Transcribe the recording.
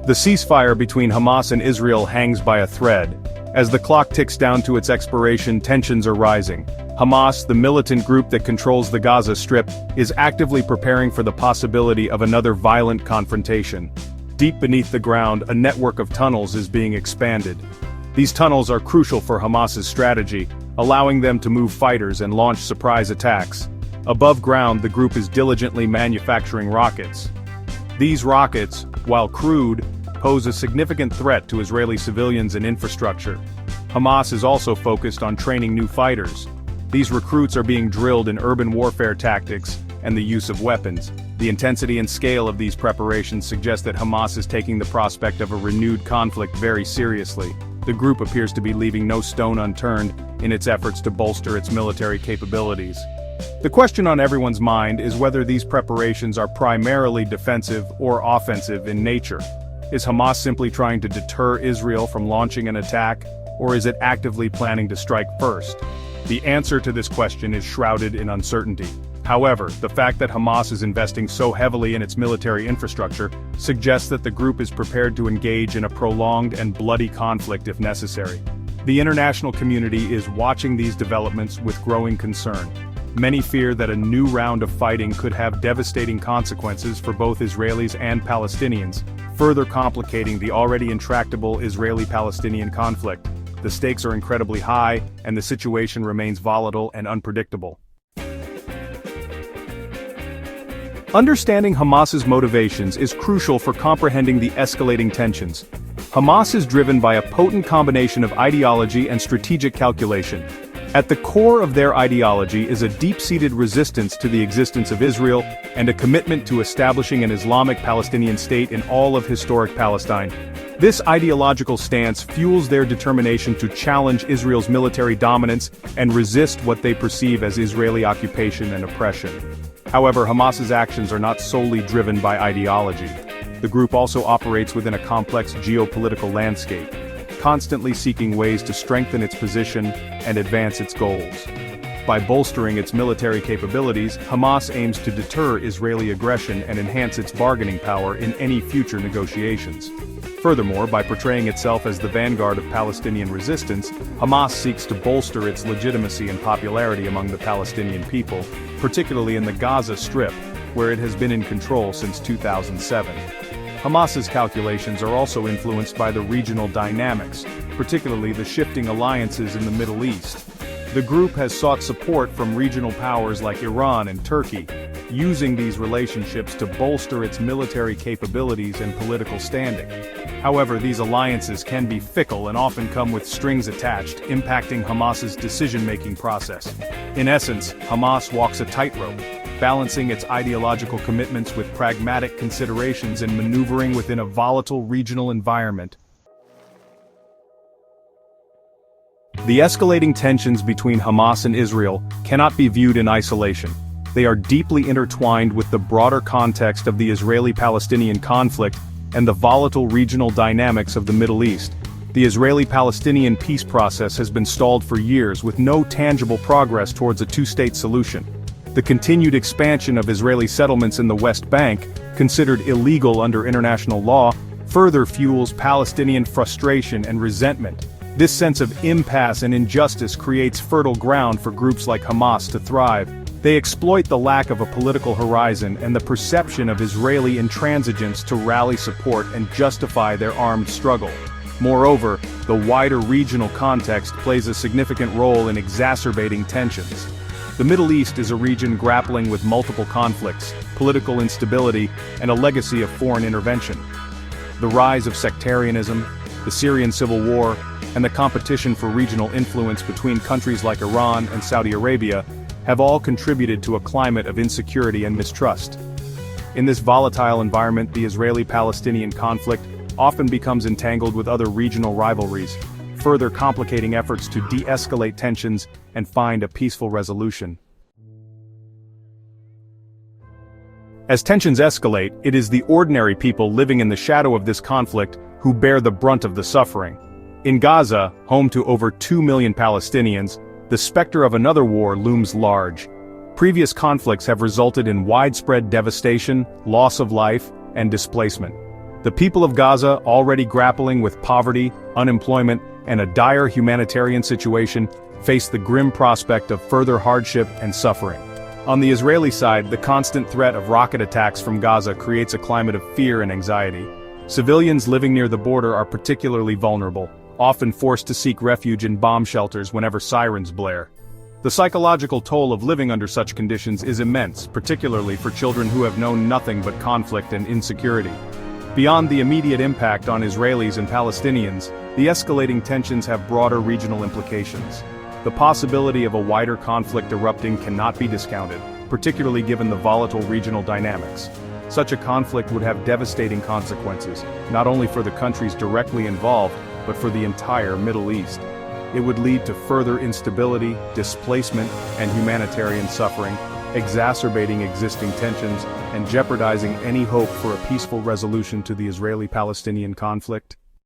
The ceasefire between Hamas and Israel hangs by a thread. As the clock ticks down to its expiration, tensions are rising. Hamas, the militant group that controls the Gaza Strip, is actively preparing for the possibility of another violent confrontation. Deep beneath the ground, a network of tunnels is being expanded. These tunnels are crucial for Hamas's strategy, allowing them to move fighters and launch surprise attacks. Above ground, the group is diligently manufacturing rockets. These rockets, while crude, pose a significant threat to Israeli civilians and infrastructure. Hamas is also focused on training new fighters. These recruits are being drilled in urban warfare tactics and the use of weapons. The intensity and scale of these preparations suggest that Hamas is taking the prospect of a renewed conflict very seriously. The group appears to be leaving no stone unturned in its efforts to bolster its military capabilities. The question on everyone's mind is whether these preparations are primarily defensive or offensive in nature. Is Hamas simply trying to deter Israel from launching an attack, or is it actively planning to strike first? The answer to this question is shrouded in uncertainty. However, the fact that Hamas is investing so heavily in its military infrastructure suggests that the group is prepared to engage in a prolonged and bloody conflict if necessary. The international community is watching these developments with growing concern. Many fear that a new round of fighting could have devastating consequences for both Israelis and Palestinians, further complicating the already intractable Israeli-Palestinian conflict. The stakes are incredibly high, and the situation remains volatile and unpredictable. Understanding Hamas's motivations is crucial for comprehending the escalating tensions. Hamas is driven by a potent combination of ideology and strategic calculation. At the core of their ideology is a deep-seated resistance to the existence of Israel and a commitment to establishing an Islamic Palestinian state in all of historic Palestine. This ideological stance fuels their determination to challenge Israel's military dominance and resist what they perceive as Israeli occupation and oppression. However, Hamas's actions are not solely driven by ideology. The group also operates within a complex geopolitical landscape, constantly seeking ways to strengthen its position and advance its goals. By bolstering its military capabilities, Hamas aims to deter Israeli aggression and enhance its bargaining power in any future negotiations. Furthermore, by portraying itself as the vanguard of Palestinian resistance, Hamas seeks to bolster its legitimacy and popularity among the Palestinian people, particularly in the Gaza Strip, where it has been in control since 2007. Hamas's calculations are also influenced by the regional dynamics, particularly the shifting alliances in the Middle East. The group has sought support from regional powers like Iran and Turkey, using these relationships to bolster its military capabilities and political standing. However, these alliances can be fickle and often come with strings attached, impacting Hamas's decision-making process. In essence, Hamas walks a tightrope, balancing its ideological commitments with pragmatic considerations and maneuvering within a volatile regional environment. The escalating tensions between Hamas and Israel cannot be viewed in isolation. They are deeply intertwined with the broader context of the Israeli-Palestinian conflict and the volatile regional dynamics of the Middle East. The Israeli-Palestinian peace process has been stalled for years with no tangible progress towards a two-state solution. The continued expansion of Israeli settlements in the West Bank, considered illegal under international law, further fuels Palestinian frustration and resentment. This sense of impasse and injustice creates fertile ground for groups like Hamas to thrive. They exploit the lack of a political horizon and the perception of Israeli intransigence to rally support and justify their armed struggle. Moreover, the wider regional context plays a significant role in exacerbating tensions. The Middle East is a region grappling with multiple conflicts, political instability, and a legacy of foreign intervention. The rise of sectarianism, the Syrian civil war, and the competition for regional influence between countries like Iran and Saudi Arabia have all contributed to a climate of insecurity and mistrust. In this volatile environment, the Israeli-Palestinian conflict often becomes entangled with other regional rivalries, further complicating efforts to de-escalate tensions and find a peaceful resolution. As tensions escalate, it is the ordinary people living in the shadow of this conflict who bear the brunt of the suffering. In Gaza, home to over 2 million Palestinians, the specter of another war looms large. Previous conflicts have resulted in widespread devastation, loss of life, and displacement. The people of Gaza, already grappling with poverty, unemployment, and a dire humanitarian situation, face the grim prospect of further hardship and suffering. On the Israeli side, the constant threat of rocket attacks from Gaza creates a climate of fear and anxiety. Civilians living near the border are particularly vulnerable, often forced to seek refuge in bomb shelters whenever sirens blare. The psychological toll of living under such conditions is immense, particularly for children who have known nothing but conflict and insecurity. Beyond the immediate impact on Israelis and Palestinians, the escalating tensions have broader regional implications. The possibility of a wider conflict erupting cannot be discounted, particularly given the volatile regional dynamics. Such a conflict would have devastating consequences, not only for the countries directly involved, but for the entire Middle East. It would lead to further instability, displacement, and humanitarian suffering, exacerbating existing tensions and jeopardizing any hope for a peaceful resolution to the Israeli-Palestinian conflict.